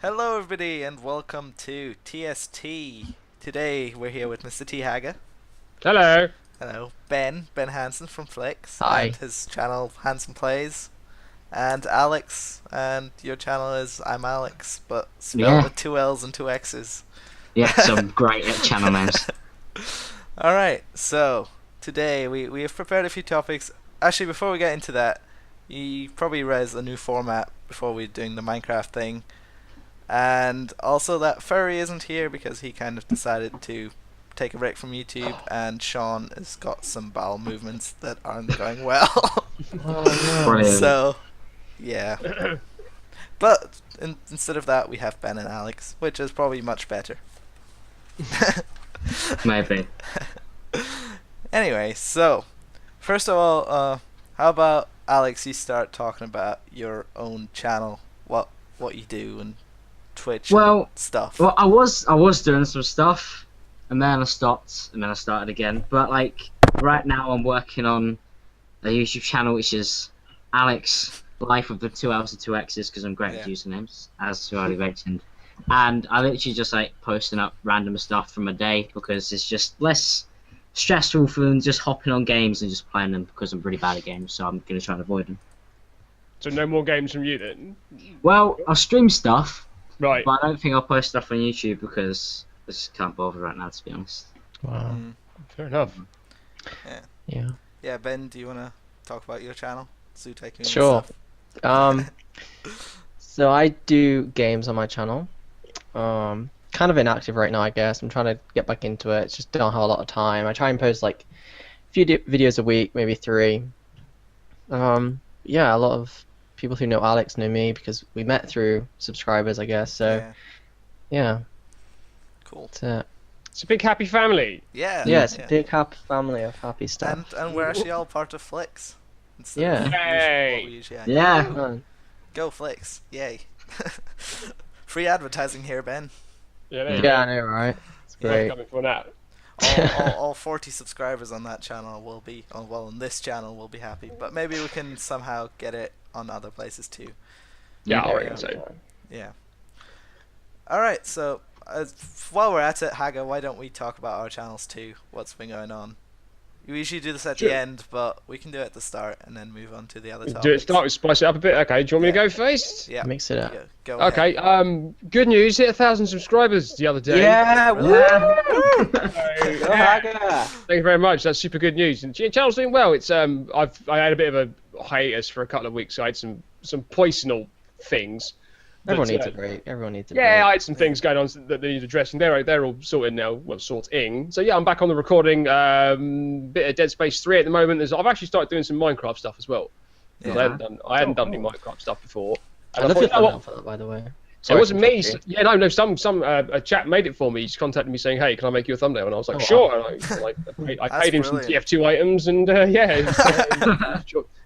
Hello everybody and welcome to TST. Today we're here with Mr. T. Haggar. Hello. Hello. Ben Hansen from Flix. Hi. And his channel HansenPlays. And Alex, and your channel is I'm Alex, but spelled with 2 L's and 2 X's. Yes, I'm great at channel names. Alright, so today we have prepared a few topics. Actually, before we get into that, you probably read a new format before we're doing the Minecraft thing. And also that Furry isn't here because he kind of decided to take a break from YouTube, and Sean has got some bowel movements that aren't going well. Brilliant. So, yeah. But instead of that, we have Ben and Alex, which is probably much better. Maybe. Anyway, so first of all, how about Alex? You start talking about your own channel, what you do, and Twitch and stuff. Well, I was doing some stuff, and then I stopped, and then I started again. But like right now, I'm working on a YouTube channel which is Alex Life of the 2 L's and 2 X's because I'm great at usernames, as already mentioned. And I literally just like posting up random stuff from a day because it's just less stressful than just hopping on games and just playing them because I'm really bad at games, so I'm gonna try and avoid them. So no more games from you then? Well, I'll stream stuff. Right. But I don't think I'll post stuff on YouTube because I just can't bother right now, to be honest. Wow. Fair enough. Yeah. Yeah, Ben, do you want to talk about your channel? Zoo Tycoon. Sure. And stuff? So I do games on my channel. Kind of inactive right now, I guess. I'm trying to get back into it. Just don't have a lot of time. I try and post like a few videos a week, maybe 3. Yeah, a lot of people who know Alex know me because we met through subscribers, I guess. So yeah. Cool. That's it. It's a big happy family. Yeah. Yeah, it's a big happy family of happy stuff. And we're actually all part of Flix. Yeah. Yay. Yeah. Go Flix. Yay. Free advertising here, Ben. Yeah, I know, right? It's great. Coming for that. All 40 subscribers on that channel will be, on this channel will be happy. But maybe we can somehow get it on other places too. Yeah, I reckon so. Yeah. Alright, so while we're at it, Haggar, why don't we talk about our channels too? What's been going on? We usually do this at the end, but we can do it at the start and then move on to the other topics. Start with spice it up a bit. Okay, do you want me to go first? Yeah. Mix it up. Go Okay, ahead. good news, hit 1,000 subscribers the other day. Yeah. Thank you very much. That's super good news. And channel's doing well. It's I had a bit of a hiatus for a couple of weeks. So I had some personal things. Everyone needs a break. Everyone needs a break. Yeah, I had some things going on that they need addressing. They're all sorted now. Well, sorting. So yeah, I'm back on the recording. Bit of Dead Space 3 at the moment. I've actually started doing some Minecraft stuff as well. Yeah. I hadn't done any Minecraft stuff before. I And love I your thought, you know thumbnail for that, by the way. it Sorry wasn't to me. interrupt you. Yeah, no. Some a chap made it for me. He just contacted me saying, "Hey, can I make you a thumbnail?" And I was like, Oh, "Sure." And I paid him some brilliant. TF2 items, and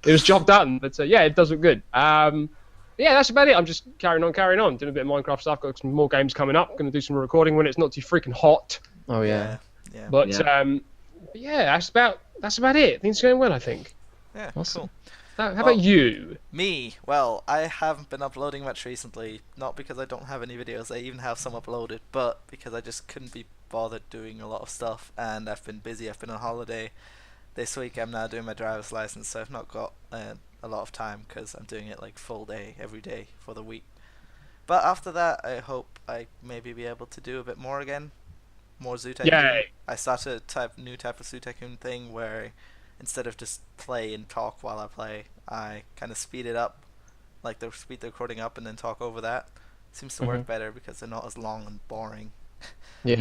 it was job done. But yeah, it does look good. Yeah, that's about it. I'm just carrying on, doing a bit of Minecraft stuff. Got some more games coming up. Going to do some recording when it's not too freaking hot. Oh yeah. Yeah. But yeah, that's about it. Things are going well, I think. Yeah. Awesome. Cool. How about you? Me? Well, I haven't been uploading much recently. Not because I don't have any videos. I even have some uploaded, but because I just couldn't be bothered doing a lot of stuff, and I've been busy. I've been on holiday. This week I'm now doing my driver's license, so I've not got a lot of time because I'm doing it like full day every day for the week. But after that, I hope I maybe be able to do a bit more again, more Zoo Tycoon. Yay. I started a new type of Zoo Tycoon thing where instead of just play and talk while I play, I kind of speed it up, like speed the recording up and then talk over that. Seems to work better because they're not as long and boring. Yeah.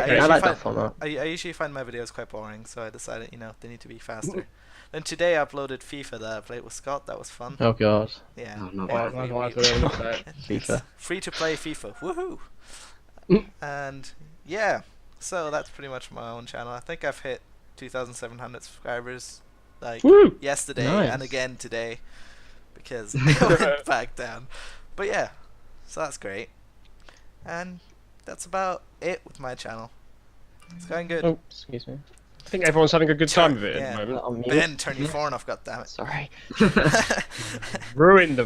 Okay. I like that format. I usually find my videos quite boring, so I decided, they need to be faster. Then today I uploaded FIFA that I played with Scott. That was fun. Oh god. Yeah. Oh, not Yeah, bad. FIFA. free to play FIFA. Woohoo! And yeah, so that's pretty much my own channel. I think I've hit 2,700 subscribers like Woo! yesterday Nice. and again today because it went back down. But yeah, so that's great. And that's about it with my channel. It's going good. Oh, excuse me. I think everyone's having a good time with it Yeah. at the moment. On mute. Ben, turn your phone off, goddammit. Sorry. ruined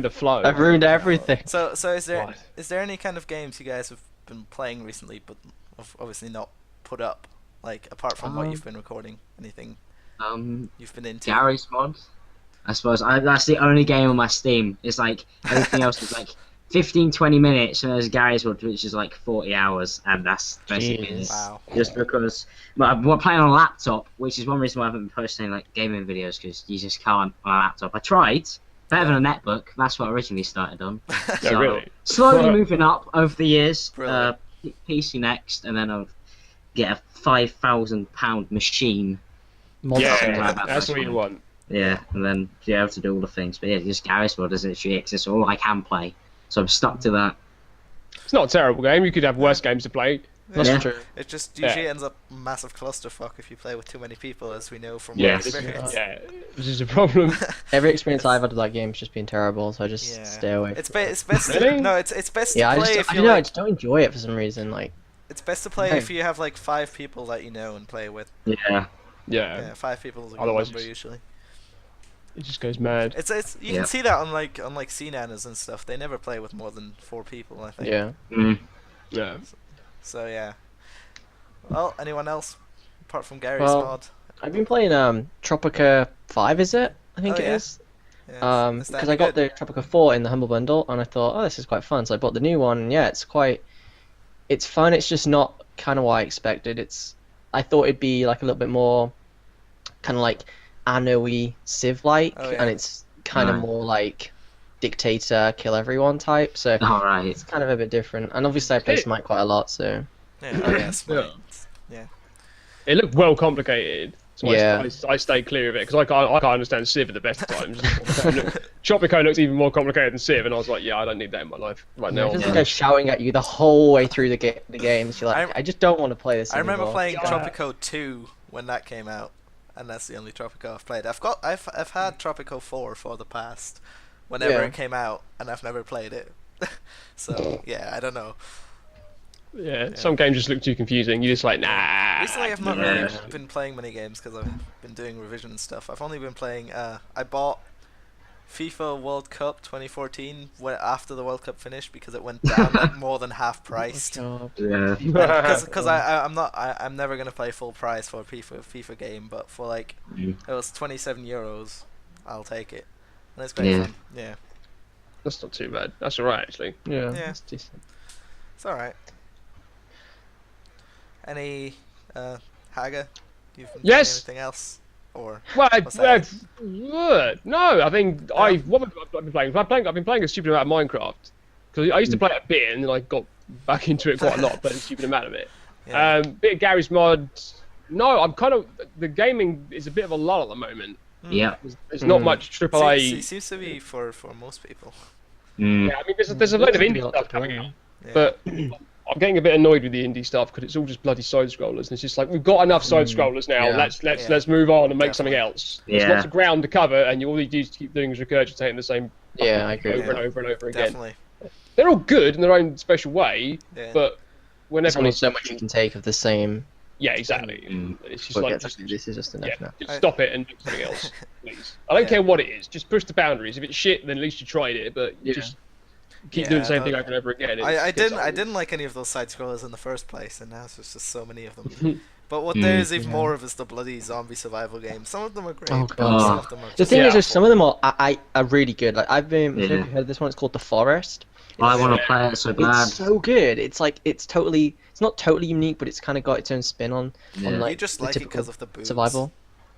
the flow. I've ruined everything. So is God. there any kind of games you guys have been playing recently, but have obviously not put up, like apart from what you've been recording? Anything you've been into? Gary's Mod. I suppose that's the only game on my Steam. It's like everything else is like 15-20 minutes, and there's Gary's Mod, which is like 40 hours, and that's basically it. Wow. Just because I'm playing on a laptop, which is one reason why I haven't been posting like gaming videos, because you just can't on a laptop. I tried. Better than a netbook. That's what I originally started on. No, really. Slowly moving up over the years. Brilliant. PC next, and then I'll get a £5,000 machine. Yeah, that's what you want. Yeah, and then be able to do all the things. But yeah, just Gary's Mod doesn't actually exist. All I can play, so I'm stuck to that. It's not a terrible game. You could have worse games to play. That's Yeah. true. It just usually ends up massive clusterfuck if you play with too many people, as we know from Yes. experience. Yeah, this is a problem. Every experience I've had with that game has just been terrible, so I just Yeah. stay away. It's from it. it's best. Really? No, it's best Yeah, to I play just, if I you don't know, I like. just don't enjoy it for some reason. Like, It's best to play Okay. if you have like 5 people that you know and play with. Yeah. Yeah, Yeah, 5 people is a good Otherwise number it's- usually. it just goes mad. It's you Yeah. can see that on like Shenannigans and stuff. They never play with more than 4 people, I think. yeah. Mm. Yeah. So yeah. Well, anyone else apart from Gary's Well, mod? I've been playing Tropica 5, is it? I think Oh, it yeah. is. Yeah, is that Because any I got good? the Tropica 4 in the Humble Bundle, and I thought, oh, this is quite fun. So I bought the new one, and yeah, it's fun. It's just not kind of what I expected. I thought it'd be like a little bit more kind of like Anno-y Civ-like, Oh, yeah. and it's kind of Right. more like dictator, kill everyone type. So All right. it's kind of a bit different. And obviously I play Smite quite a lot, so Yeah, oh yeah, Smite. It looked well complicated. So Yeah. I stayed clear of it because I can't understand Civ at the best of times. Tropico looks even more complicated than Civ, and I was like, yeah, I don't need that in my life right now. there's this guy shouting at you the whole way through the games. You're like, I- I just don't want to play this I remember anymore. playing Yeah. Tropico 2 when that came out, and that's the only Tropico I've played. I've had Tropico 4 for the past, whenever Yeah. it came out, and I've never played it. So yeah, I don't know. Yeah, some games just look too confusing. You're just like, nah. Recently, I've not Yeah. really been playing many games because I've been doing revision and stuff. I've only been playing. I bought FIFA World Cup 2014 after the World Cup finished because it went down like more than half priced. Yeah. Because I'm never gonna play full price for a FIFA game, but for like Mm. it was €27, I'll take it, and it's great Yeah. fun. Yeah, That's not too bad. That's alright, actually. Yeah, Yeah. that's decent. it's all right. Any Haggar? You've been playing Yes. anything else? Or Well, What's that? no, I think what have I been playing? I've been playing a stupid amount of Minecraft because I used to play it a bit and then I got back into it quite a lot, but a stupid amount of it. yeah. Bit of Gary's Mod. No, I'm kind of the gaming is a bit of a lull at the moment. Yeah. There's not much AAA. Seems to be for most people. Mm. Yeah, I mean, there's a load of Seems to be indie a lot to stuff coming play. out, Yeah. but I'm getting a bit annoyed with the indie stuff because it's all just bloody side scrollers, and it's just like we've got enough side scrollers now. Yeah. Let's move on and make something Definitely. else. There's Yeah. lots of ground to cover, and all you do to keep doing is regurgitating the same Yeah, I agree. over and over and over again. Definitely. They're all good in their own special way, Yeah. but whenever There's only so much you can take of the same. yeah, exactly. Mm. It's just But like yeah, just, this is just enough yeah, now. just stop it and do something else, please. I don't Yeah. care what it is. Just push the boundaries. If it's shit, then at least you tried it. But Yeah. just keep Yeah, doing the same thing that- over and over again. I It's didn't old. like any of those side scrollers in the first place, and now there's just so many of them. But what there is even Yeah. more of is the bloody zombie survival games. Some of them are great, Oh, but God. some of them are The just thing is, Yeah. there's some of them are really good. Like I've been, I don't know Yeah. if you've heard of this one. It's called The Forest. I want to play it so bad. It's so good. It's like it's not totally unique, but it's kind of got its own spin on Yeah. like you just the like it typical because of the boobs. survival.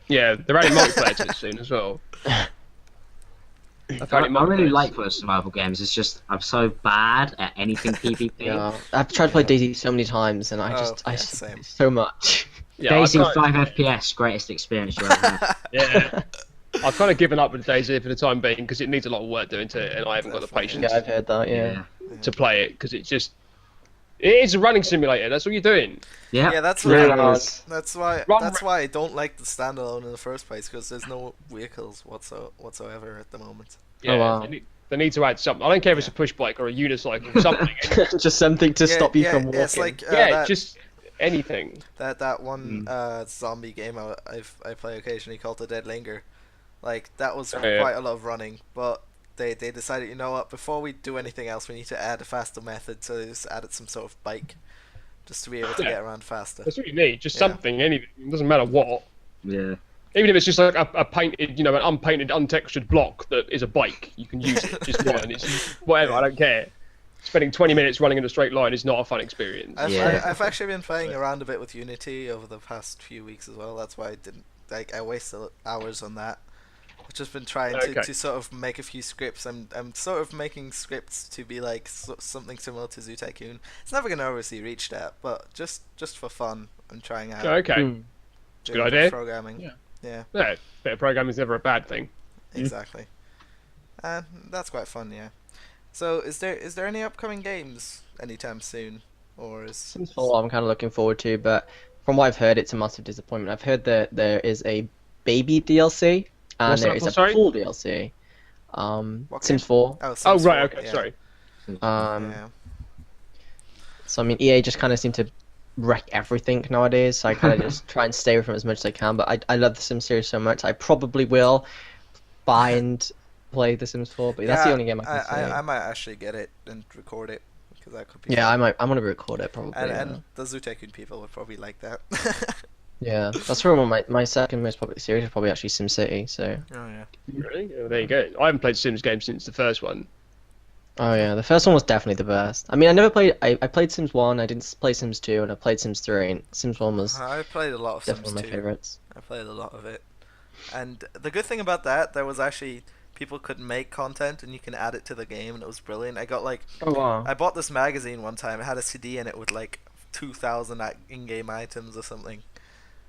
Yeah, they're adding multiplayer to it soon as well. I really like those survival games. It's just I'm so bad at anything PvP. Yeah, I've tried to play DayZ so many times, and I yeah, just same. so much. Yeah, I Daisy can't- 5 FPS, greatest experience you ever had. yeah. I've kind of given up with DayZ for the time being because it needs a lot of work doing to it, and I haven't got the patience Yeah, I've heard that. Yeah. to play it because it is a running simulator. That's all you're doing. Yeah. Yeah, that's Really why. hard. That's why. Run- That's why I don't like the standalone in the first place, because there's no vehicles whatsoever at the moment. Yeah, wow. they need to add something. I don't care if it's a push bike or a unicycle or something. Just something to stop you from walking. It's like Yeah, just anything. that one zombie game I play occasionally called The Dead Linger. Like that was Oh, yeah. quite a lot of running, but they decided, you know what, before we do anything else, we need to add a faster method. So they just added some sort of bike, just to be able to get around faster. That's what you need. Just Yeah. something, anything. It doesn't matter what. Yeah. Even if it's just like a painted, an unpainted, untextured block that is a bike, you can use it. Just one. It's whatever. I don't care. Spending 20 minutes running in a straight line is not a fun experience. I've actually been playing around a bit with Unity over the past few weeks as well. That's why I wasted hours on that. I've just been trying to sort of make a few scripts. I'm sort of making scripts to be like something similar to Zoo Tycoon. It's never gonna obviously reach that, but just for fun, I'm trying out. Okay. It's a good idea. Programming. Yeah. Yeah, bit of programming is never a bad thing. Exactly. And that's quite fun, yeah. So is there any upcoming games anytime soon, or is Sims 4 I'm kind of looking forward to, but from what I've heard, it's a massive disappointment. I've heard that there is a baby DLC and What's there that is for, a sorry? pool DLC. What Sims game? 4. Oh, Oh, Sims right, 4, okay, yeah. sorry. Yeah. So I mean, EA just kind of seem to wreck everything nowadays. So I kind of just try and stay away from it as much as I can. But I love the Sims series so much. I probably will buy and play the Sims 4. But that's the only game I can say. I might actually get it and record it, because that could be Yeah, fun. I'm gonna record it probably. And the Zoo Tycoon people would probably like that. Yeah, that's probably my second most popular series is probably actually SimCity. So. Oh yeah. Really? Oh, there you go. I haven't played Sims games since the first one. Oh yeah, the first one was definitely the best. I mean, I never played. I played Sims 1. I didn't play Sims 2, and I played Sims 3. And Sims 1 was I played a lot of Sims definitely my 2. favorites. I played a lot of it, and the good thing about that, there was actually people could make content and you can add it to the game, and it was brilliant. I got like, Oh wow. I bought this magazine one time. It had a CD in it with like 2,000 in-game items or something.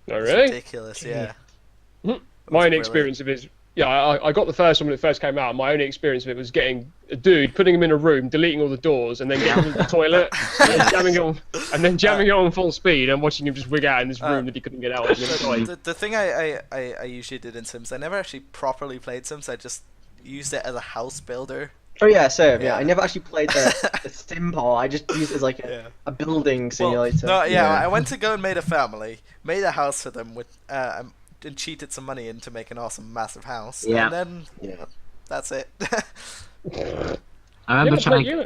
Oh, It was really? ridiculous, yeah. My It was only brilliant. experience of it is, I got the first one when it first came out. My only experience of it was getting a dude, putting him in a room, deleting all the doors, and then getting him to the toilet, and then jamming it on full speed, and watching him just wig out in this room that he couldn't get out of. And then die. The thing I usually did in Sims, I never actually properly played Sims. I just used it as a house builder. Oh yeah, same. Yeah. Yeah, I never actually played the sim hall. I just used it as like a building simulator. Well, no, I went to go and made a family, made a house for them with, and cheated some money in to make an awesome massive house. Yeah. And then Yeah. that's it. I remember Yeah,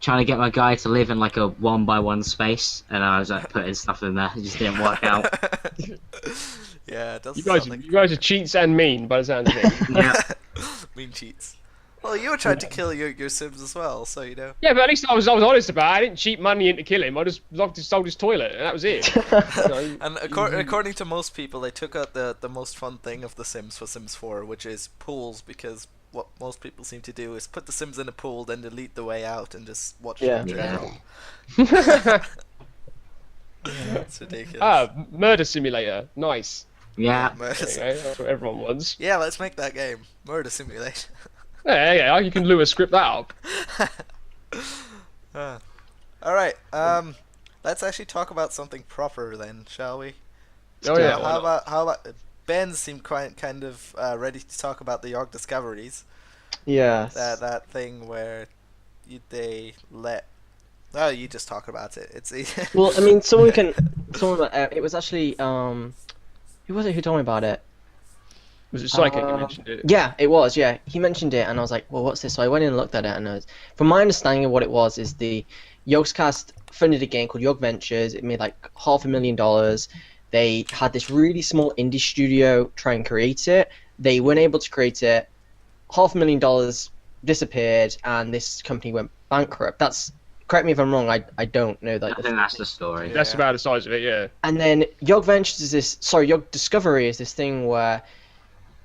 trying to get my guy to live in like a 1x1 space, and I was like putting stuff in there. It just didn't work out. Yeah, it does. you guys are cheats and mean by the sound of it. Yeah. Mean cheats. Well, you were trying to kill your Sims as well, so you know. Yeah, but at least I was honest about it. I didn't cheat money in to kill him. I just stole his toilet, and that was it. So, And according to most people, they took out the most fun thing of the Sims for Sims 4, which is pools, because what most people seem to do is put the Sims in a pool, then delete the way out, and just watch them drown. It's ridiculous. murder simulator. Nice. Yeah. Murder There you go. That's what everyone wants. Yeah, let's make that game. Murder Simulation. Yeah, you can Lewis script that up. Alright, let's actually talk about something proper then, shall we? Oh yeah. why not? How about Ben seemed quite kind of ready to talk about the YogDiscoveries. Yes. That thing where they let. Oh, you just talk about it. It's Well, I mean, it was actually who was it who told me about it? Was it Psychic who mentioned it? Yeah, it was. Yeah, he mentioned it, and I was like, "Well, what's this?" So I went in and looked at it, and from my understanding of what it was, is the YogsCast funded a game called Yog Ventures. It made like $500,000. They had this really small indie studio try and create it. They weren't able to create it. $500,000 disappeared, and this company went bankrupt. Correct me if I'm wrong. I don't know that. I think that's the story. That's about the size of it, yeah. And then YogDiscovery is this thing where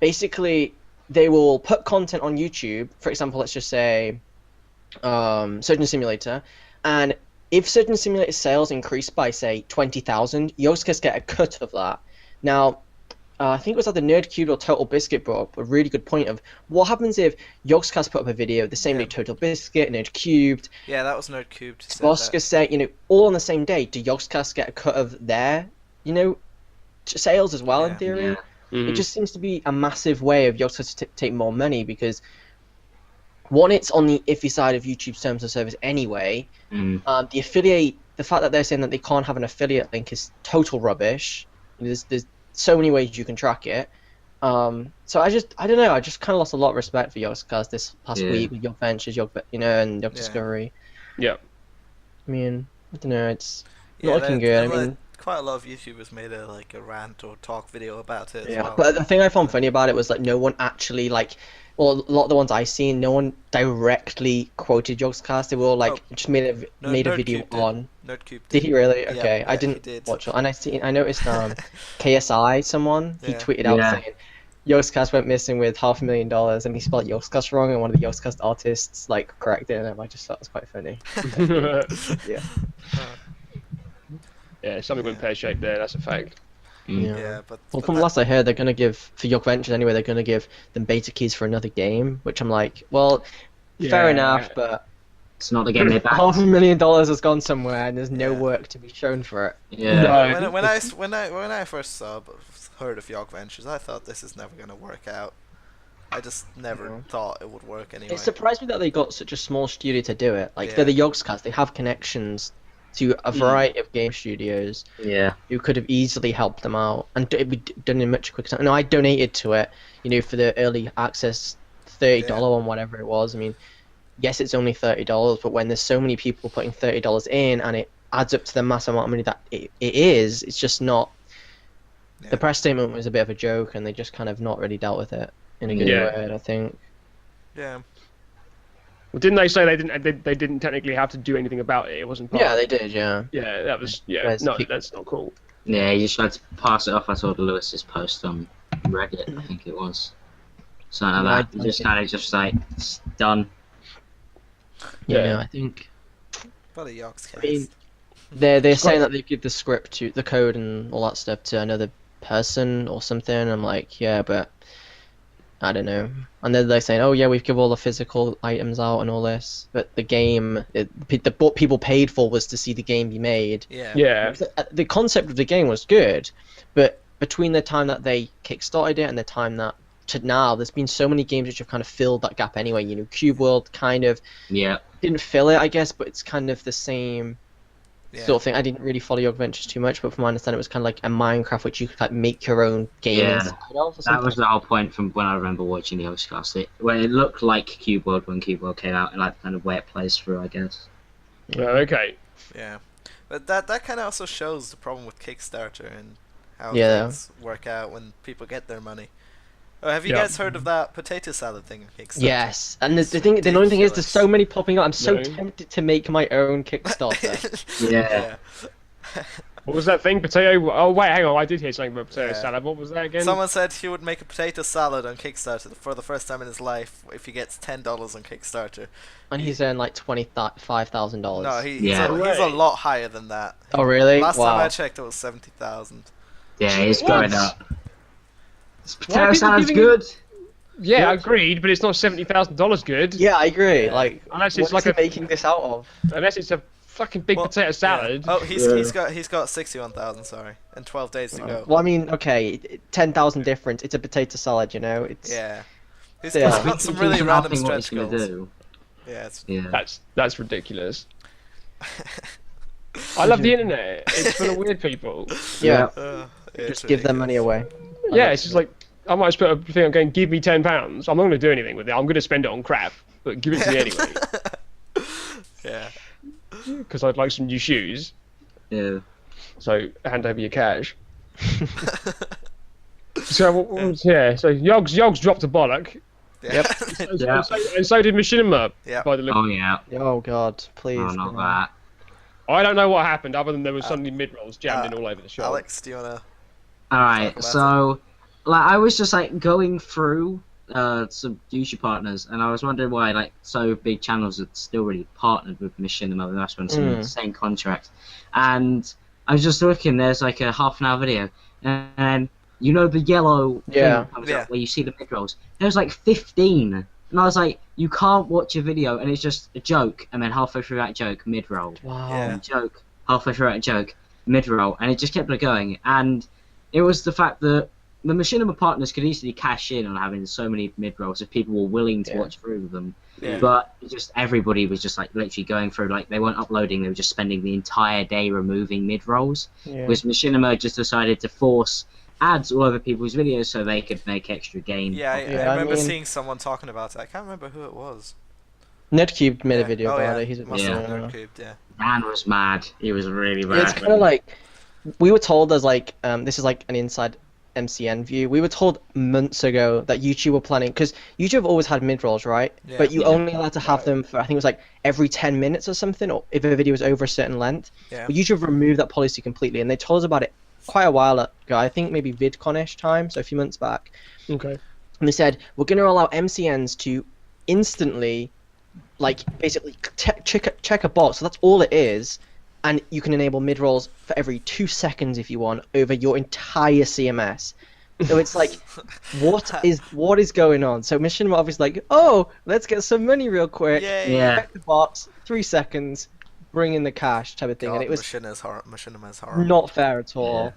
basically they will put content on YouTube. For example, let's just say Surgeon Simulator, and if Surgeon Simulator sales increase by say 20,000, YogsCast get a cut of that. Now, I think it was either Nerdcube or Total Biscuit brought up a really good point of what happens if YogsCast put up a video the same day Total Biscuit, Nerdcubed, Yeah, that was Nerdcubed. Oscar said, all on the same day. Do YogsCast get a cut of their, sales as well in theory? Yeah. Mm-hmm. It just seems to be a massive way of YogsCast to take more money because, one, it's on the iffy side of YouTube's terms of service anyway. The fact that they're saying that they can't have an affiliate link is total rubbish. There's so many ways you can track it. So I don't know. I just kind of lost a lot of respect for YogDiscoveries this past week with YogVentures, and YogDiscovery. Yeah. I mean, I don't know. It's Yeah, not looking good. I mean, quite a lot of YouTubers made a rant or talk video about it as yeah. well. But the thing I found funny about it was like no one actually well, a lot of the ones I seen, no one directly quoted YogCast. They were all like just made a video on. Nerdcube Did he really? Yeah, Okay, I didn't watch it. And I noticed KSI someone he tweeted out saying YogCast went missing with $500,000 and he spelled YogCast wrong and one of the YogCast artists like corrected him. I just thought it was quite funny. Yeah. Yeah, something went pear-shaped there. That's a fact. Yeah, but from last I heard, they're gonna give for YogVentures anyway. They're gonna give them beta keys for another game, which I'm like, well, fair enough, but it's not the game they backed. $500,000 has gone somewhere, and there's no work to be shown for it. Yeah. No, when I first heard of YogVentures, I thought this is never gonna work out. I just never thought it would work anyway. It surprised me that they got such a small studio to do it. Like they're the YogCast, they have connections to a variety of game studios. Yeah. Who could have easily helped them out and it'd be done in much quicker time. No, I donated to it, for the early access $30 one, whatever it was. I mean, yes, it's only $30, but when there's so many people putting $30 in and it adds up to the massive amount of money that it is, it's just not. Yeah. The press statement was a bit of a joke, and they just kind of not really dealt with it in a good way, I think. Yeah. Well, didn't they say they didn't technically have to do anything about it? It wasn't part. Yeah, they did. Yeah. Yeah, that was No, that's not cool. Yeah, you just had to pass it off. I saw Lewis's post on Reddit. I think it was something like that. Just kind of it's done. Yeah, I think. But a YogCast. I mean, they're saying that they give the script to the code and all that stuff to another person or something. I'm like, yeah, but I don't know. And then they're saying, oh yeah, we've given all the physical items out and all this, but the game, what people paid for was to see the game be made. Yeah. The concept of the game was good, but between the time that they kickstarted it and the time that to now, there's been so many games which have kind of filled that gap anyway. Cube World kind of didn't fill it, I guess, but it's kind of the same sort of thing. I didn't really follow YogVentures too much, but from my understanding, it was kind of like a Minecraft which you could make your own game. Yeah, that was the whole point from when I remember watching the YogCast. When it looked like Cube World when Cube World came out, and like kind of way it plays through, I guess. Okay. Yeah, but that kind of also shows the problem with Kickstarter and how things work out when people get their money. Oh, have you guys heard of that potato salad thing on Kickstarter? Yes, and the annoying thing is there's so many popping up. I'm so tempted to make my own Kickstarter. Yeah. What was that thing? Potato? Oh wait, hang on. I did hear something about potato salad. What was that again? Someone said he would make a potato salad on Kickstarter for the first time in his life if he gets $10 on Kickstarter. And he's earned like $25,000. No, he's a lot higher than that. Oh really? Last time I checked, it was 70,000. Yeah, he's going up. Potato salad's good. Yeah, agreed, but it's not $70,000 good. Yeah, I agree. Like, unless it's like making this out of. Unless it's a fucking big potato salad. Oh, he's got 61,000. Sorry, and 12 days to go. Well, I mean, okay, 10,000 difference. It's a potato salad, It's He's got some really random stretch goals. That's ridiculous. I love the internet. It's full of weird people. Yeah. Just give them money away. Yeah, it's just like I might just put a thing on going, give me £10. I'm not going to do anything with it. I'm going to spend it on crap, but give it to me anyway. Yeah. Because I'd like some new shoes. Yeah. So hand over your cash. So So Yogs dropped a bollock. Yep. And so did Machinima. By the look. Oh yeah. Oh god, please. Oh, not that. I don't know what happened other than there was suddenly mid-rolls jammed in all over the shop. Alex, do you wanna? Alright, so I was just going through some YouTube partners, and I was wondering why so big channels are still really partnered with Machinima and that's when some of the same contract. And I was just looking, there's a half-an-hour video, and the yellow thing comes up where you see the mid-rolls. There's 15. And I was like, you can't watch a video and it's just a joke, and then halfway through that joke, mid-roll. Wow. Yeah. Joke, halfway through that joke, mid-roll. And it just kept going. And it was the fact that the Machinima partners could easily cash in on having so many mid-rolls if people were willing to watch through them. Yeah. But just everybody was just literally going through, they weren't uploading, they were just spending the entire day removing mid-rolls. Yeah. Whereas Machinima just decided to force ads all over people's videos so they could make extra gain. Yeah, I Yeah, I remember mean- seeing someone talking about it. I can't remember who it was. Nedcube made a Yeah. video Oh, about yeah. it. He's a Must have been Yeah. Nerdcubed, yeah. Dan was mad. He was really Yeah, it's mad. kind of like we were told as like this is like an inside MCN view. We were told months ago that YouTube were planning because YouTube have always had mid rolls, right? Yeah. But you Yeah. only allowed to have them for I think it was like every 10 minutes or something, or if a video was over a certain length. Yeah. But YouTube removed that policy completely, and they told us about it quite a while ago. I think maybe VidCon-ish time, so a few months back. Okay. And they said we're going to allow MCNs to instantly, like basically check a bot. So that's all it is. And you can enable mid-rolls for every 2 seconds if you want over your entire CMS. So it's like, what is going on? So Machinima obviously like, oh, let's get some money real quick. Yay! Yeah. Check the bots, 3 seconds, bring in the cash type of thing. God, And it was Machinima's horrible. not fair at all.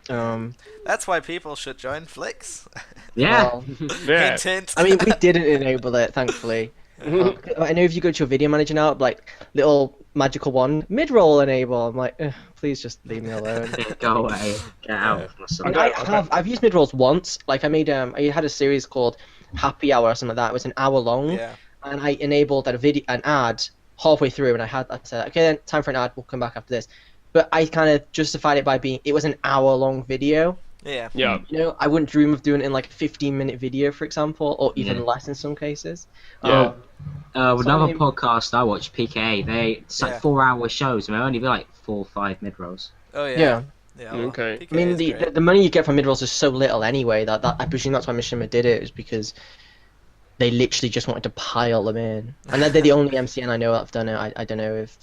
That's why people should join Flix. Yeah. Well, Yeah. Hint, hint. I mean, we didn't enable it, thankfully. I know if you go to your video manager now, like little magical one, mid-roll enable. I'm like, please just leave me alone. Go away. Get out of my And son. I've used mid-rolls once. Like I had a series called Happy Hour or something like that. It was an hour long, Yeah. and I enabled an ad halfway through, and I said, okay, then time for an ad. We'll come back after this. But I kind of justified it by it was an hour-long video. Yeah. Yeah. You know, I wouldn't dream of doing it in like a 15-minute video, for example, or even Yeah. less in some cases. Yeah. Another I mean- podcast I watch, PKA, it's like Yeah. 4-hour shows, and they only be like 4 or 5 mid rolls. Oh yeah. Yeah. Yeah. Okay. PK I mean, is the great. money you get from mid-rolls is so little anyway that I presume that's why Machinima did it, is because they literally just wanted to pile them in. And they're the only MCN I know that have done it. I don't know if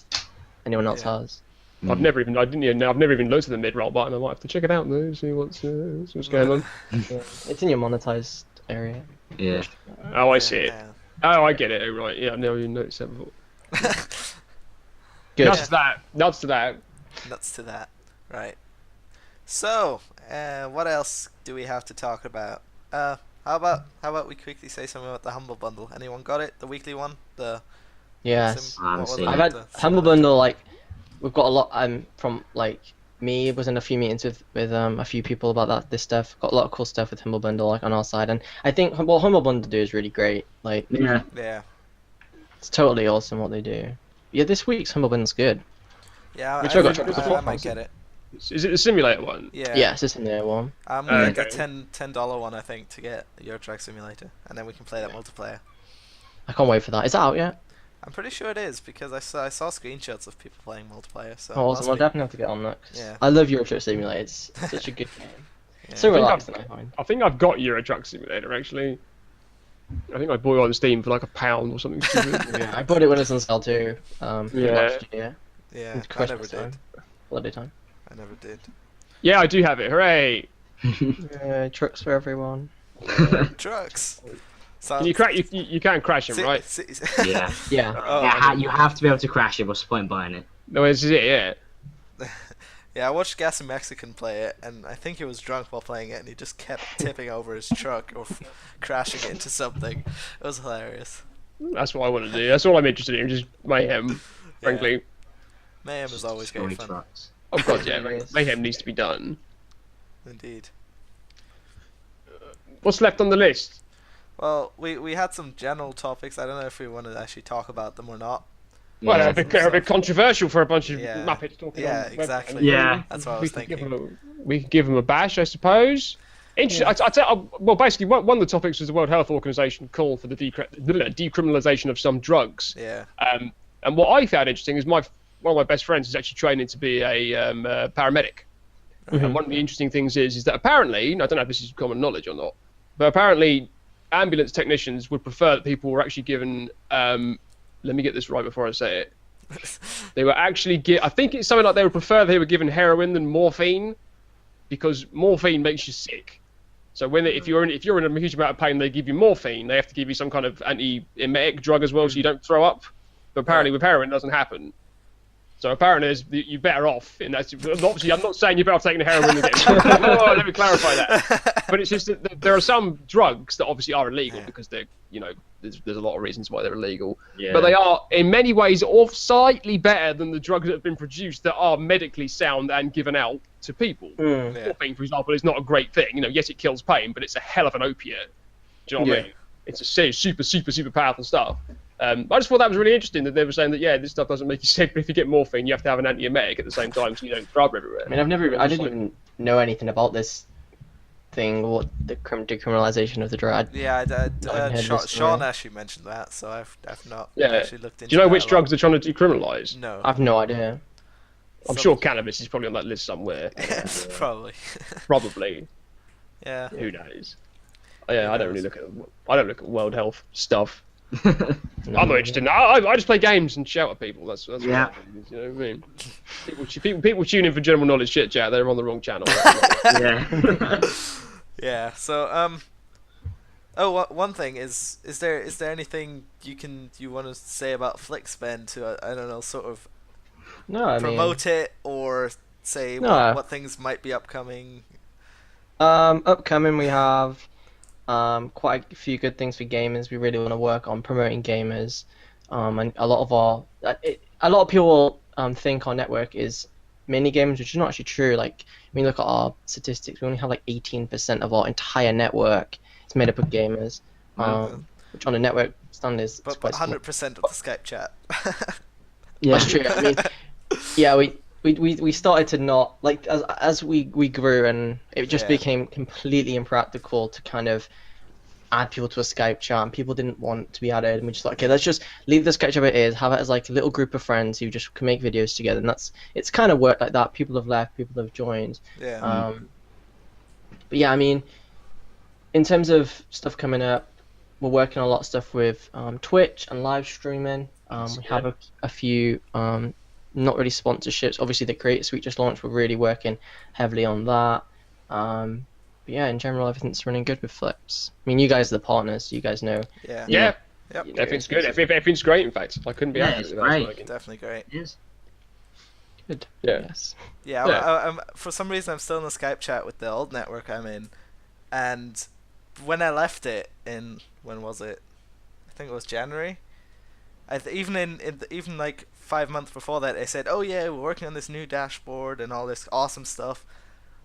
anyone else Yeah. has. I've never even looked at the mid-roll button. I might have to check it out though, see what's going on. Yeah. It's in your monetized area. Yeah. Oh, I see it. Yeah. Oh, I get it. Oh, right. Yeah, I've never even noticed that before. Good. Nuts to that. Nuts to that. Nuts to that. Right. So, what else do we have to talk about? How about we quickly say something about the Humble Bundle? Anyone got it? The weekly one? Yes. I haven't what was seen it? it. I've had The Humble simulator. Bundle, like, we've got a lot, from, like, me was in a few meetings with a few people about this stuff. Got a lot of cool stuff with Humble Bundle, like, on our side. And I think what Humble Bundle do is really great. Like, Yeah. Yeah. it's totally awesome what they do. Yeah, this week's Humble Bundle's good. Yeah, Which I got I might get it. Is it the simulator one? Yeah. Yeah, it's just in there one. I'm gonna Okay. get $10 one, I think, to get Euro Truck Simulator, and then we can play that multiplayer. I can't wait for that. Is that out yet? I'm pretty sure it is because I saw screenshots of people playing multiplayer. So Oh, must awesome. I'll be. definitely have to get on that. 'Cause Yeah. I love Euro Truck Simulator. It's such a good game. Yeah. So I think relaxing, I find. I think I've got Euro Truck Simulator actually. I think I bought it on Steam for like £1 or something stupid. Yeah, I bought it when it was on sale too. Last year. Yeah, It's I Christmas never did. time. Holiday time. I never did. Yeah, I do have it. Hooray! Trucks for everyone. Trucks. So, Can you can't crash them, right? Yeah. Yeah. Oh, Yeah, you have to be able to crash it. What's the point buying it? No, this is it. Yeah. yeah, I watched Gas and Mexican play it, and I think he was drunk while playing it, and he just kept tipping over his truck or crashing it into something. It was hilarious. That's what I want to do. That's all I'm interested in. Just mayhem, frankly. Mayhem is always Destroy great fun. trucks. Oh god, yeah. Yes. Mayhem needs to be done. Indeed. What's left on the list? Well, we had some general topics. I don't know if we want to actually talk about them or not. Well, Yeah. they're a bit contriversial for a bunch of Yeah. Muppets talking. Yeah, on exactly. Yeah. That's what I we was could give thinking. we could give them a bash, I suppose. Well, basically, one of the topics was the World Health Organization call for the decriminalization of some drugs. Yeah. And what I found interesting is one of my best friends is actually training to be a paramedic. And one of the interesting things is that apparently, and I don't know if this is common knowledge or not, but apparently ambulance technicians would prefer that people were actually given, let me get this right before I say it. They were actually I think it's something like they would prefer they were given heroin than morphine, because morphine makes you sick. So if you're in a huge amount of pain, they give you morphine. They have to give you some kind of anti-emetic drug as well, so you don't throw up. But apparently with heroin, it doesn't happen. So apparently you're better off. And that's obviously, I'm not saying you're better off taking the heroin again. Oh, let me clarify that. But it's just that there are some drugs that obviously are illegal because they're there's a lot of reasons why they're illegal. Yeah. But they are, in many ways, slightly better than the drugs that have been produced that are medically sound and given out to people. Mm. Yeah. Morphine, for example, is not a great thing. You know, yes, it kills pain, but it's a hell of an opiate. Do you know what I mean? It's a super, super, super powerful stuff. I just thought that was really interesting that they were saying that, yeah, this stuff doesn't make you sick, but if you get morphine, you have to have an antiemetic at the same time so you don't throw up everywhere. I mean, I didn't even know anything about this thing, what the decriminalization of the drug. Yeah, Sean story. actually mentioned that, so I've not Yeah. actually looked into. Do you know that which a lot. drugs they're trying to decriminalise? No, I've no idea. I'm sure cannabis is probably on that list somewhere. probably. Probably. Yeah. Who knows? Yeah, I don't really look at World Health stuff. No I'm not idea. interested in that. I just play games and shout at people. That's Yeah. what I do, you know what I mean? People tune in for general knowledge shit chat. They're on the wrong channel. Yeah. Yeah. So one thing is there anything you want to say about Flix, Ben, to I don't know, sort of No, I mean, promote it or say No. what things might be upcoming? upcoming we have quite a few good things for gamers. We really want to work on promoting gamers, and a lot of people think our network is mini gamers, which is not actually true. Like when you look at our statistics, we only have like 18% of our entire network is made up of gamers, which on a network standard is But quite small. 100% of the Skype chat. Yeah. That's true. I mean, yeah, we started to not like as we grew, and it just Yeah. became completely impractical to kind of add people to a Skype chat, and people didn't want to be added, and we just thought, okay, let's just leave the Skype chat where it is, have it as like a little group of friends who just can make videos together, and it's kind of worked like that. People have left, people have joined. Yeah. But yeah, I mean, in terms of stuff coming up, we're working on a lot of stuff with Twitch and live streaming. We have a few not really sponsorships. Obviously, the Creator Suite just launched. We're really working heavily on that. But yeah, in general, everything's running good with Flips. I mean, you guys are the partners. You guys know. Yeah. Yeah, Yep. You know, everything's good. Everything's great. In fact, I couldn't be Yeah, happier it's with how great. working. Definitely great. Yes. Good. Yeah. Yes. Yeah, Yeah. I'm for some reason I'm still in the Skype chat with the old network I'm in, and when I left it in, when was it? I think it was January. Even like 5 months before that, they said, "Oh yeah, we're working on this new dashboard and all this awesome stuff."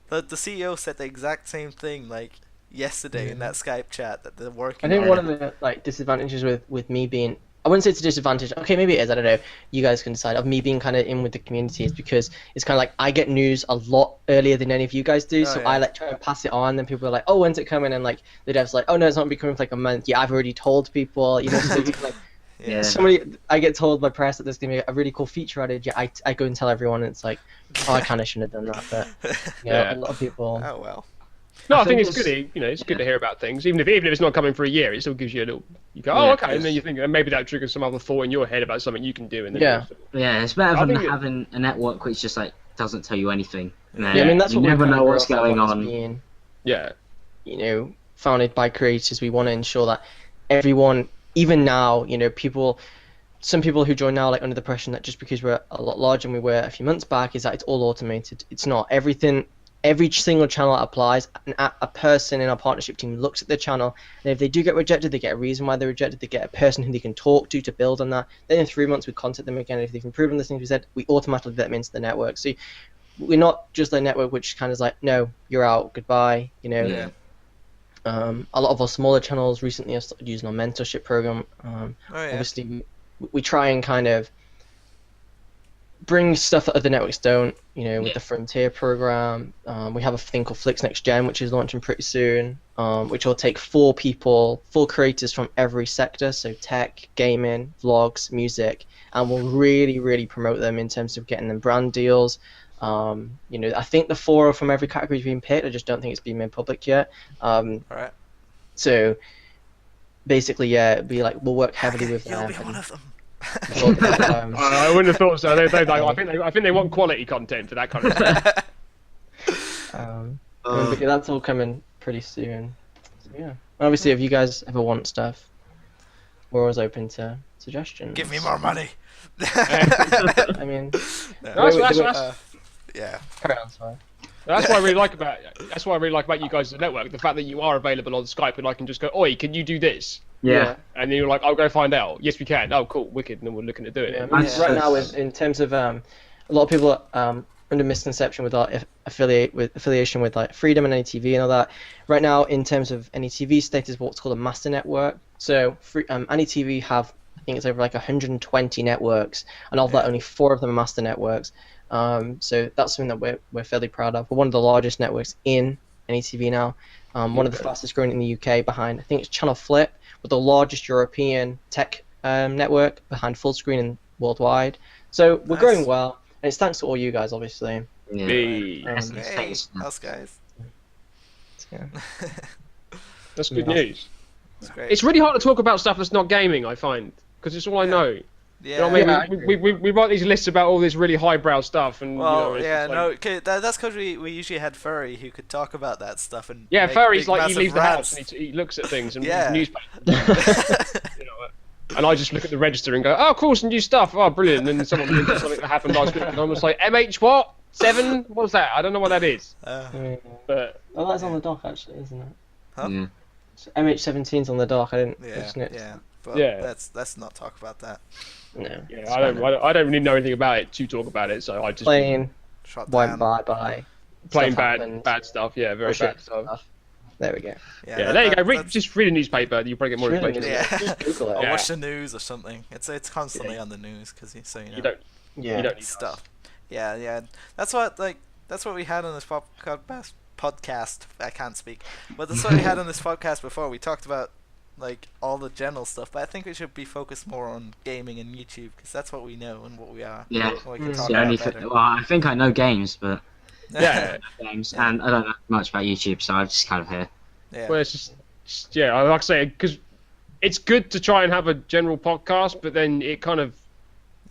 The CEO said the exact same thing like yesterday in that Skype chat that they're working. I think on one it. of the like disadvantages with me being, I wouldn't say it's a disadvantage. Okay, maybe it is. I don't know. You guys can decide. Of me being kind of in with the community is because it's kind of like I get news a lot earlier than any of you guys do. Oh, So yeah. I like try and pass it on. Then people are like, "Oh, when's it coming?" And like the devs like, "Oh no, it's not gonna be coming for like a month." Yeah, I've already told people. You know, so it's like Yeah. somebody. I get told by press that there's gonna be a really cool feature added. Yeah, I go and tell everyone. And it's like, oh, I kind of shouldn't have done that. But you know, Yeah. a lot of people. Oh well. No, I I think think it's good. it's- You know, it's good to hear about things, even if it's not coming for a year. It still gives you a little. You go, oh, Yeah, okay, and then you think maybe that triggers some other thought in your head about something you can do. And then Yeah. Yeah, it's better I than think it- having a network which just like doesn't tell you anything. And then Yeah, I mean that's you what never we know what's going on. Being, Yeah. you know, founded by creators. We want to ensure that everyone, even now, you know, some people who join now, like under the impression that just because we're a lot larger than we were a few months back, is that it's all automated. It's not. Every single channel that applies, a person in our partnership team looks at the channel, and if they do get rejected, they get a reason why they're rejected. They get a person who they can talk to build on that. Then in 3 months, we contact them again. If they've improved on the things we said, we automatically let them into the network. So we're not just a network which kind of is like, no, you're out, goodbye. You know. Yeah. A lot of our smaller channels recently have started using our mentorship program. Oh yeah. Obviously, we try and kind of bring stuff that other networks don't, you know, with the Frontier program. We have a thing called Flix Next Gen, which is launching pretty soon, which will take 4 creators from every sector, so tech, gaming, vlogs, music, and we'll really, really promote them in terms of getting them brand deals. You know, I think the 4 from every category has been picked. I just don't think it's been made public yet. Alright. So basically, yeah, it'd be like we'll work heavily with You'll them. be one of them. I wouldn't have thought so. I think they want quality content for that kind of stuff. But yeah, that's all coming pretty soon. So, yeah. And obviously, if you guys ever want stuff, we're always open to suggestions. Give me more money. I mean, Yeah. carry on, sorry. That's what I really like about you guys as a network. The fact that you are available on Skype and I can just go, "Oi, can you do this?" Yeah. And then you're like, I'll go find out. Yes, we can. Oh, cool, wicked. And then we're looking to do it. Yeah, That's right so now, sad. in terms of a lot of people under misconception with like affiliation with like Freedom and NETV and all that. Right now, in terms of NETV status, what's called a master network. So NETV have, I think it's over like 120 networks, and of that, only 4 of them are master networks. So that's something that we're fairly proud of. We're one of the largest networks in NETV now. One of the fastest growing in the UK, behind, I think it's Channel Flip, with the largest European tech network behind Fullscreen and worldwide. So we're growing well, and it's thanks to all you guys, obviously. Yeah. Hey, Hey, us guys. Yeah. that's good news. It's great. It's really hard to talk about stuff that's not gaming, I find, because it's all I know. Yeah. You know what I Yeah, mean? We write these lists about all this really highbrow stuff, and Well, it's yeah, just like, no, that's because we usually had Furry who could talk about that stuff and yeah, make Furry's big, like he massive leaves the rants. house and he looks at things and Yeah. reads newspapers. You know, and I just look at the register and go, oh, cool, some new stuff. Oh, brilliant. And then someone mentions something that happened last week, and I'm just like, MH what? 7? What's that? I don't know what that is. But Oh, that's on the dock actually, isn't it? Huh? Yeah. So MH17's on the dock. I didn't. Yeah, mention it. yeah, but Yeah. let's not talk about that. No. yeah, I don't really know anything about it to talk about it, so I just Plane Shot went down. by. playing Stuff happened. bad stuff. Yeah, very Bullshit bad stuff. There we go. Yeah, that- there you go. that's- Just read a newspaper. You probably get more Just read a information. Yeah. Just Google Or it. Yeah. watch the news or something. It's constantly on the news because you You don't. Yeah. You don't need stuff. Yeah, yeah. That's what we had on this podcast. I can't speak, but that's what we had on this podcast before. We talked about like all the general stuff, but I think we should be focused more on gaming and YouTube because that's what we know and what we are. Yeah. What we can Mm. talk The only about better. well, I think I know games, but Yeah. games, Yeah. and I don't know much about YouTube, so I'm just kind of here. Yeah. Well, it's just yeah. I like I say because it's good to try and have a general podcast, but then it kind of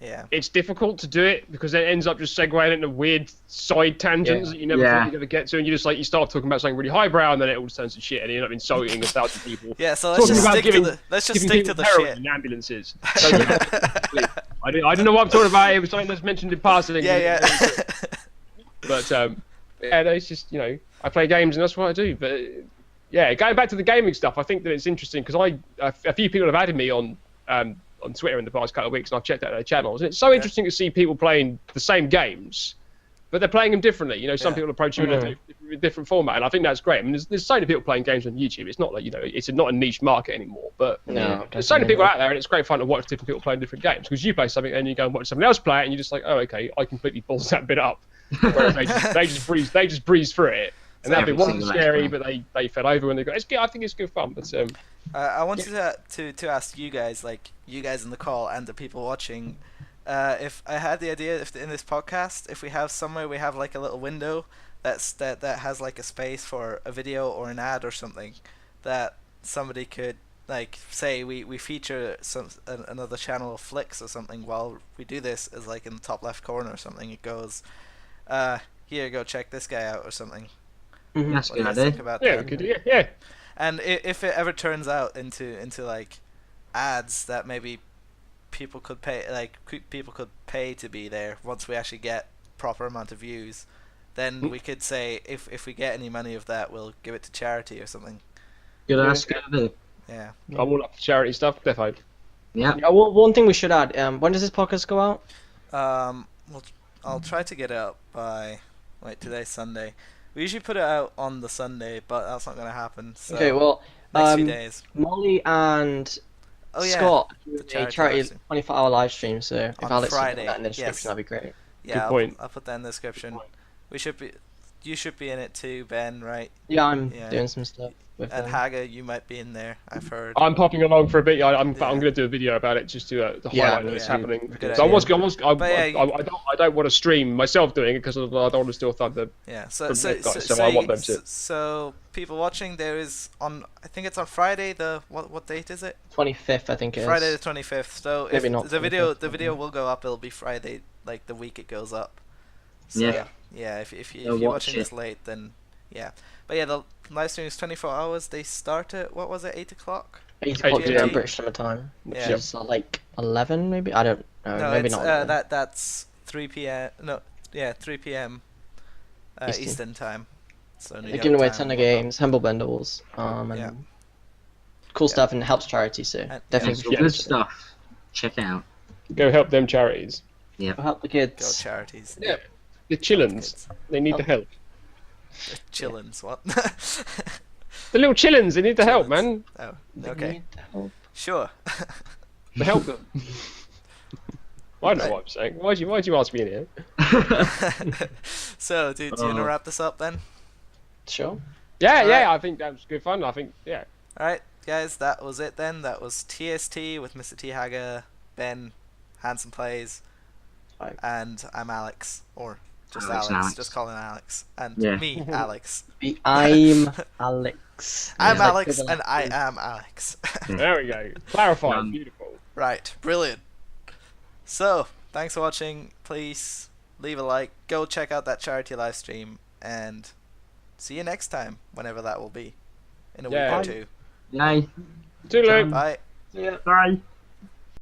Yeah. it's difficult to do it because it ends up just segueing into weird side tangents that you never thought you're gonna get to, and you just like you start talking about something really highbrow, and then it all turns to shit, and you end up insulting 1,000 people. Yeah. So let's just stick to the. Let's just Giving stick to people the heroin shit. in ambulances. I didn't know what I'm talking about. It was something that's mentioned in passing. Yeah, yeah. But yeah, no, it's just I play games and that's what I do. But yeah, going back to the gaming stuff, I think that it's interesting because a few people have added me on Twitter in the past couple of weeks, and I've checked out their channels. And it's so interesting to see people playing the same games, but they're playing them differently. Some people approach you in a different format, and I think that's great. I mean, there's so many people playing games on YouTube. It's not like it's not a niche market anymore, but No, there's so many people out there, and it's great fun to watch different people playing different games because you play something and you go and watch someone else play it, and you're just like, oh, okay, I completely balls that bit up. Whereas they just breeze through it, and that bit wasn't scary, but they fell over when they got. It's good. I think it's good fun, but I wanted to ask you guys, like you guys in the call and the people watching, if I had the idea if in this podcast, if we have somewhere we have like a little window that has like a space for a video or an ad or something, that somebody could like say we feature another channel of Flix or something while we do this, as like in the top left corner or something. It goes, here, go check this guy out or something. That's a What do good you guys idea. think about yeah, that? we could, yeah. And if it ever turns out into like ads that maybe people could pay to be there once we actually get proper amount of views, then we could say if we get any money of that, we'll give it to charity or something. Good, that's a good idea. Yeah. I'm all up for charity stuff, defo. Yeah. Yeah, well, one thing we should add. When does this podcast go out? Well, I'll try to get it up by today's Sunday. We usually put it out on the Sunday, but that's not gonna happen. So Okay, well, next few days. Mollie and Oh yeah. Scott the do a charity charity live stream. 24-hour live stream. So if On Alex Friday, can put that in the yes. description, that'd be great. Yeah, Good point. I'll put that in the description. You should be in it too, Ben, right? Yeah, I'm Yeah. doing some stuff with And them. Haggar, you might be in there. I've heard. I'm popping along for a bit. I'm Yeah. going to do a video about it just to Yeah, highlight what's yeah. happening. Good So idea. I don't want to stream myself doing it because I don't want to steal thunder. Yeah. So from so those guys, so, so I want them to. so people watching, there is on. I think it's on Friday. What date is it? 25th, I think it is. Friday the 25th. So if Maybe not the video 25th, the video will go up. It'll be Friday, like the week it goes up. So, Yeah. Yeah. If They'll you're watch watching it. this late, then yeah. But yeah, the live stream is 24 hours. They start at what was it, 8 o'clock? 8 Hey, o'clock yeah. British summer time, which Yeah. is like 11 maybe. I don't know. No, maybe it's not. 11. that's 3 p.m. No, yeah, 3 p.m. Eastern. Eastern time. So New They're York giving away a time ton and of whatnot. games, humble bundles. And Yeah. cool Yeah. stuff and helps charity. So And- definitely It's good stuff. Check it out. Go help them charities. help the Go kids. charities. Yeah. The chillins. They need the help. The chillins, what? The little chillins, they need the help, Chillins. man. Oh, They okay. need help. Sure. To help them. I know what I'm saying. Why'd you ask me in here? So, dude, do you want to wrap this up then? Sure. Yeah, Alright. yeah, I think that was good fun. I think, yeah. Alright, guys, that was it then. That was TST with Mr. T. Haggar, Ben, HansenPlays, Hi. and I'm Alex. Or just Alex Alex. and Alex. Just call him Alex. And Yeah. me, Alex. I'm Alex. I'm It's like Alex, double and I X. am Alex. There we go. Clarified. Um, Beautiful. Right, brilliant. So, thanks for watching. Please leave a like. Go check out that charity live stream, and see you next time, whenever that will be, in a Yeah. week or two. Yay. Toodaloo. Bye. Yeah. Bye.